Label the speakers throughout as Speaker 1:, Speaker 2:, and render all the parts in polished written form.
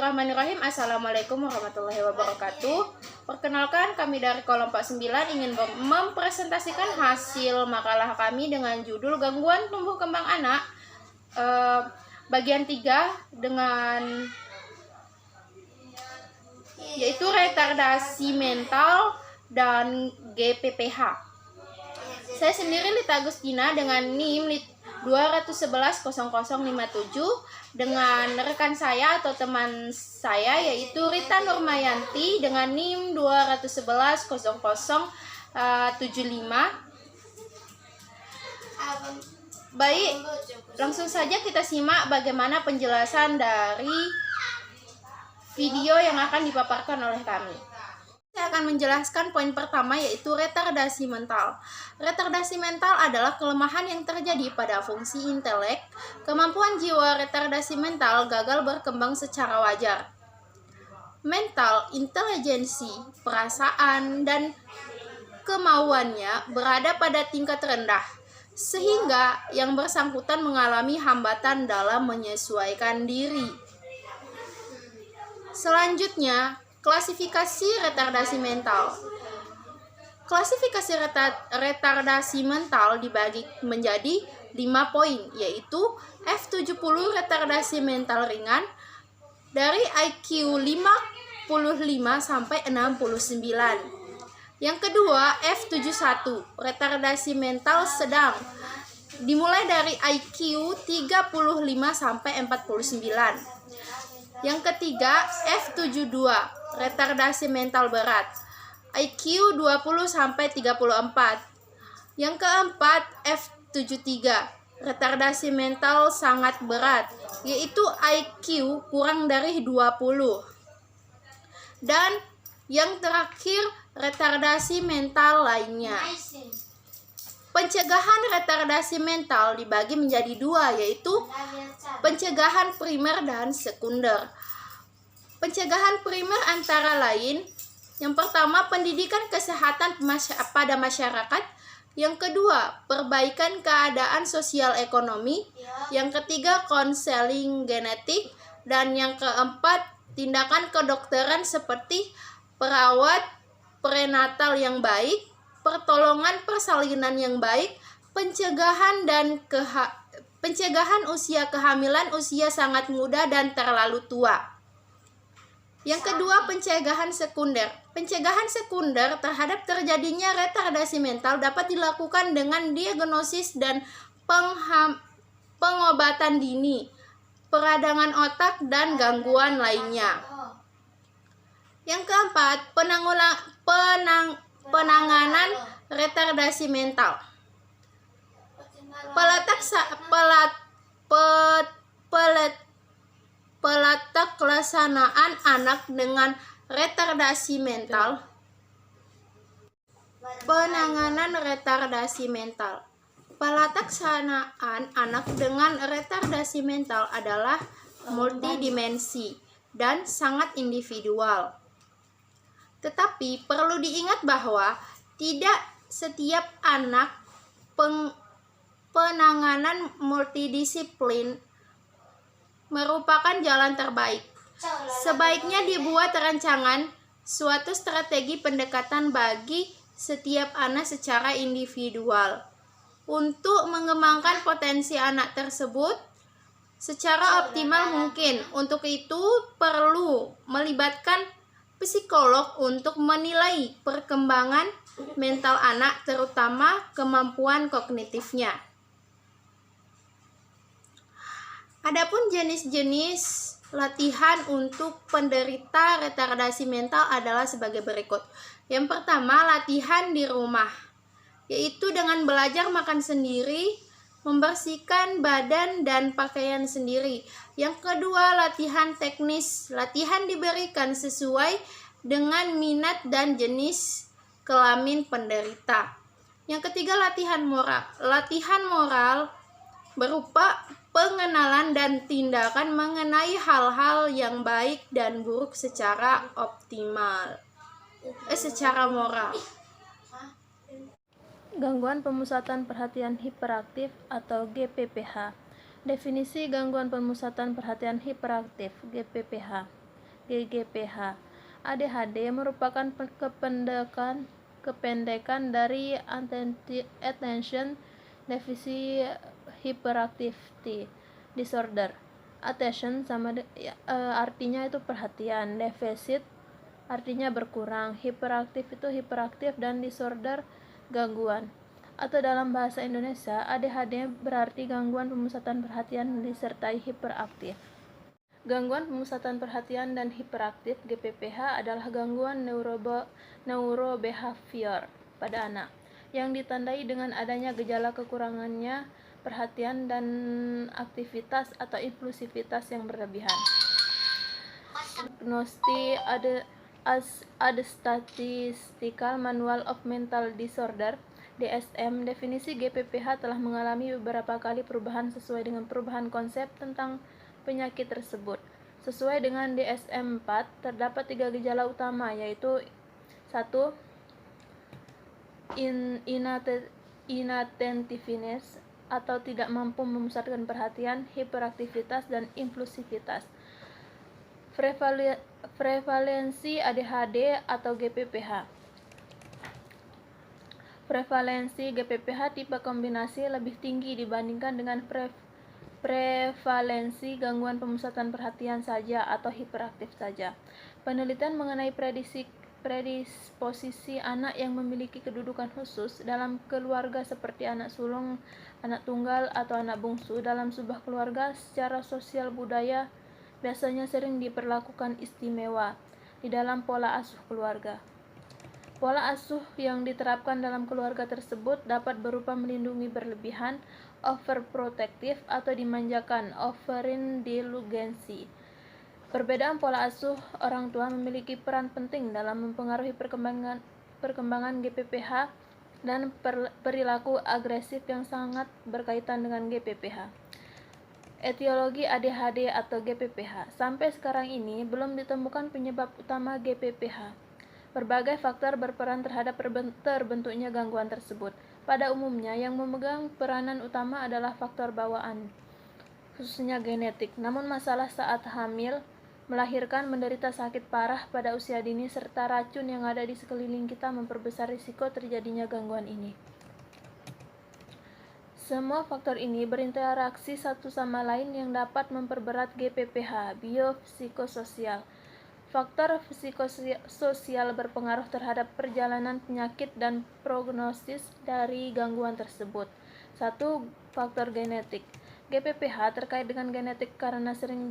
Speaker 1: Bismillahirrahmanirrahim. Assalamualaikum warahmatullahi wabarakatuh. Perkenalkan, kami dari kelompok 9 ingin mempresentasikan hasil makalah kami dengan judul Gangguan Tumbuh Kembang Anak bagian 3 dengan yaitu retardasi mental dan GPPH. Saya sendiri Lita Agustina dengan NIM 2110057 dengan rekan saya atau teman saya yaitu Rita Nurmayanti dengan NIM 2110075. Baik, langsung saja kita simak bagaimana penjelasan dari video yang akan dipaparkan oleh kami. Saya akan menjelaskan poin pertama yaitu retardasi mental. Retardasi mental adalah kelemahan yang terjadi pada fungsi intelek. Kemampuan jiwa retardasi mental gagal berkembang secara wajar. Mental, intelijensi, perasaan, dan kemauannya berada pada tingkat rendah, sehingga yang bersangkutan mengalami hambatan dalam menyesuaikan diri. Selanjutnya, klasifikasi retardasi mental. Klasifikasi retardasi mental dibagi menjadi 5 poin, yaitu F70 retardasi mental ringan dari IQ 55 sampai 69. Yang kedua, F71 retardasi mental sedang dimulai dari IQ 35 sampai 49. Yang ketiga, F72 retardasi mental berat, IQ 20 sampai 34. Yang keempat, F73 retardasi mental sangat berat, yaitu IQ kurang dari 20. Dan yang terakhir, retardasi mental lainnya. Pencegahan retardasi mental dibagi menjadi 2, yaitu pencegahan primer dan sekunder. Pencegahan primer antara lain, yang pertama pendidikan kesehatan pada masyarakat, yang kedua perbaikan keadaan sosial ekonomi, yang ketiga konseling genetik, dan yang keempat tindakan kedokteran seperti perawat prenatal yang baik, pertolongan persalinan yang baik, pencegahan usia kehamilan usia sangat muda dan terlalu tua. Yang kedua, pencegahan sekunder. Pencegahan sekunder terhadap terjadinya retardasi mental dapat dilakukan dengan diagnosis dan pengobatan dini, peradangan otak, dan gangguan lainnya. Yang keempat, penanganan retardasi mental. Pelaksanaan anak dengan retardasi mental. Penanganan retardasi mental. Pelaksanaan anak dengan retardasi mental adalah multidimensi dan sangat individual. Tetapi perlu diingat bahwa tidak setiap anak penanganan multidisiplin merupakan jalan terbaik. Sebaiknya dibuat rancangan suatu strategi pendekatan bagi setiap anak secara individual untuk mengembangkan potensi anak tersebut secara optimal mungkin. Untuk itu perlu melibatkan psikolog untuk menilai perkembangan mental anak, terutama kemampuan kognitifnya. Adapun jenis-jenis latihan untuk penderita retardasi mental adalah sebagai berikut. Yang pertama, latihan di rumah, yaitu dengan belajar makan sendiri, membersihkan badan dan pakaian sendiri. Yang kedua, latihan teknis. Latihan diberikan sesuai dengan minat dan jenis kelamin penderita. Yang ketiga, latihan moral. Latihan moral berupa pengenalan dan tindakan mengenai hal-hal yang baik dan buruk secara moral.
Speaker 2: Gangguan pemusatan perhatian hiperaktif atau GPPH. Definisi gangguan pemusatan perhatian hiperaktif (GPPH). GGPH. ADHD merupakan kependekan dari Attention Deficit Hyperactivity Disorder. Attention artinya itu perhatian, defisit artinya berkurang, hiperaktif itu hiperaktif, dan disorder gangguan. Atau dalam bahasa Indonesia, ADHD berarti gangguan pemusatan perhatian disertai hiperaktif. Gangguan pemusatan perhatian dan hiperaktif GPPH adalah gangguan neurobehavior pada anak yang ditandai dengan adanya gejala kekurangannya perhatian dan aktivitas atau impulsivitas yang berlebihan. Gnostic ada Statistical Manual of Mental Disorder DSM, definisi GPPH telah mengalami beberapa kali perubahan sesuai dengan perubahan konsep tentang penyakit tersebut. Sesuai dengan DSM-4, terdapat 3 gejala utama, yaitu 1. Inattentiveness atau tidak mampu memusatkan perhatian, hiperaktivitas, dan impulsivitas. Prevalensi ADHD atau GPPH. Prevalensi GPPH tipe kombinasi lebih tinggi dibandingkan dengan prevalensi gangguan pemusatan perhatian saja atau hiperaktif saja. Penelitian mengenai predisposisi anak yang memiliki kedudukan khusus dalam keluarga seperti anak sulung, anak tunggal, atau anak bungsu dalam sebuah keluarga secara sosial budaya biasanya sering diperlakukan istimewa di dalam pola asuh keluarga. Pola asuh yang diterapkan dalam keluarga tersebut dapat berupa melindungi berlebihan, overprotective, atau dimanjakan, overindulgensi. Perbedaan pola asuh orang tua memiliki peran penting dalam mempengaruhi perkembangan GPPH dan perilaku agresif yang sangat berkaitan dengan GPPH. Etiologi ADHD atau GPPH. Sampai sekarang ini belum ditemukan penyebab utama GPPH. Berbagai faktor berperan terhadap terbentuknya gangguan tersebut. Pada umumnya, yang memegang peranan utama adalah faktor bawaan, khususnya genetik. Namun masalah saat hamil, melahirkan, menderita sakit parah pada usia dini, serta racun yang ada di sekeliling kita memperbesar risiko terjadinya gangguan ini. Semua faktor ini berinteraksi satu sama lain yang dapat memperberat GPPH. Biopsikososial. Faktor psikososial berpengaruh terhadap perjalanan penyakit dan prognosis dari gangguan tersebut. 1. Faktor genetik. GPPH terkait dengan genetik karena sering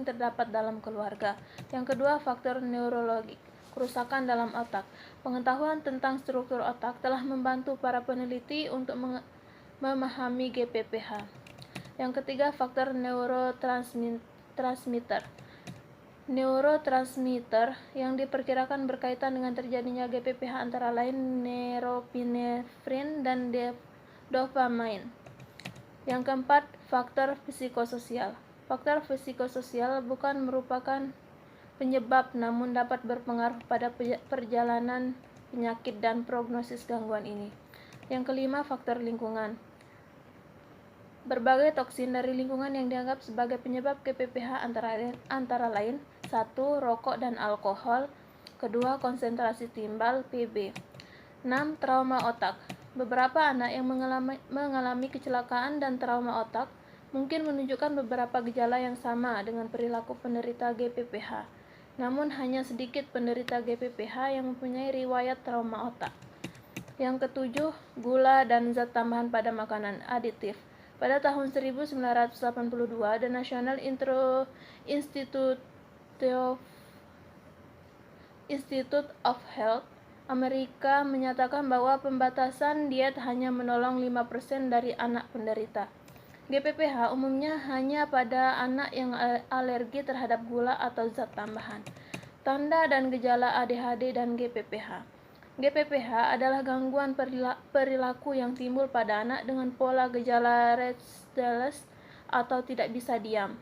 Speaker 2: terdapat dalam keluarga. Yang kedua, faktor neurologik. Kerusakan dalam otak. Pengetahuan tentang struktur otak telah membantu para peneliti untuk memahami GPPH. Yang ketiga, faktor neurotransmitter. Neurotransmitter yang diperkirakan berkaitan dengan terjadinya GPPH antara lain norepinefrin dan dopamine. Yang keempat, faktor psikososial. Faktor psikososial bukan merupakan penyebab namun dapat berpengaruh pada perjalanan penyakit dan prognosis gangguan ini. Yang kelima, faktor lingkungan. Berbagai toksin dari lingkungan yang dianggap sebagai penyebab GPPH antara lain 1. Rokok dan alkohol. 2. Konsentrasi timbal (Pb). 6. Trauma otak. Beberapa anak yang mengalami kecelakaan dan trauma otak mungkin menunjukkan beberapa gejala yang sama dengan perilaku penderita GPPH. Namun hanya sedikit penderita GPPH yang mempunyai riwayat trauma otak. Yang ketujuh, gula dan zat tambahan pada makanan aditif. Pada tahun 1982, The National Institute of Health Amerika menyatakan bahwa pembatasan diet hanya menolong 5% dari anak penderita GPPH, umumnya hanya pada anak yang alergi terhadap gula atau zat tambahan. Tanda dan gejala ADHD dan GPPH. GPPH adalah gangguan perilaku yang timbul pada anak dengan pola gejala restless atau tidak bisa diam,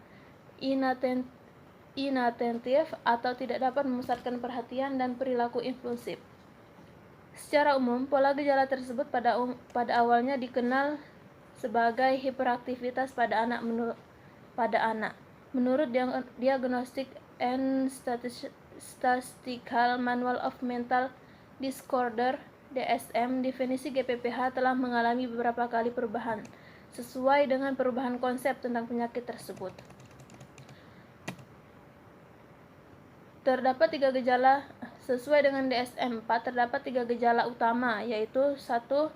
Speaker 2: inattentive atau tidak dapat memusatkan perhatian, dan perilaku impulsif. Secara umum, pola gejala tersebut pada awalnya dikenal sebagai hiperaktivitas pada anak. Menurut diagnostik and Statistical Manual of Mental Disorder DSM, definisi GPPH telah mengalami beberapa kali perubahan sesuai dengan perubahan konsep tentang penyakit tersebut. Terdapat 3 gejala sesuai dengan DSM-4. Terdapat 3 gejala utama, yaitu 1.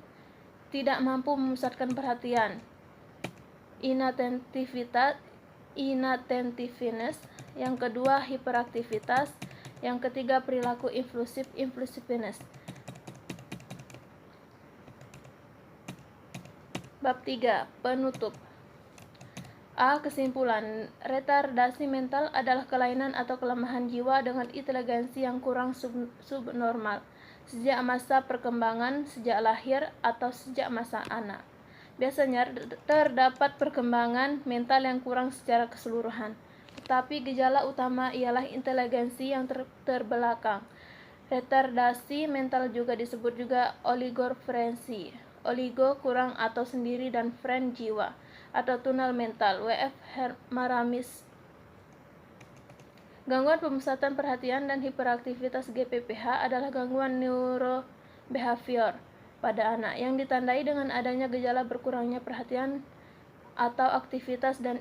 Speaker 2: Tidak mampu memusatkan perhatian, inattentiveness. Yang kedua, hiperaktivitas. Yang ketiga, perilaku impulsiveness. Bab 3. Penutup. A. Kesimpulan. Retardasi mental adalah kelainan atau kelemahan jiwa dengan inteligensi yang kurang subnormal sejak masa perkembangan, sejak lahir, atau sejak masa anak. Biasanya terdapat perkembangan mental yang kurang secara keseluruhan, tetapi gejala utama ialah inteligensi yang terbelakang. Retardasi mental juga disebut juga oligofrensi. Oligo kurang atau sendiri dan fren jiwa atau tunnel mental. W.F. Maramis. Gangguan pemusatan perhatian dan hiperaktivitas GPPH adalah gangguan neurobehavior pada anak yang ditandai dengan adanya gejala berkurangnya perhatian atau aktivitas dan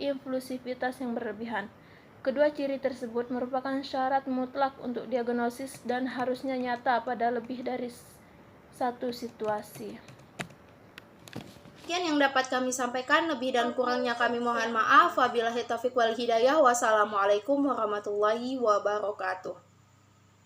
Speaker 2: impulsivitas yang berlebihan. Kedua ciri tersebut merupakan syarat mutlak untuk diagnosis dan harusnya nyata pada lebih dari satu situasi.
Speaker 1: Sekian yang dapat kami sampaikan, lebih dan kurangnya kami mohon maaf. Wabillahi taufiq wal hidayah. Wassalamualaikum warahmatullahi wabarakatuh.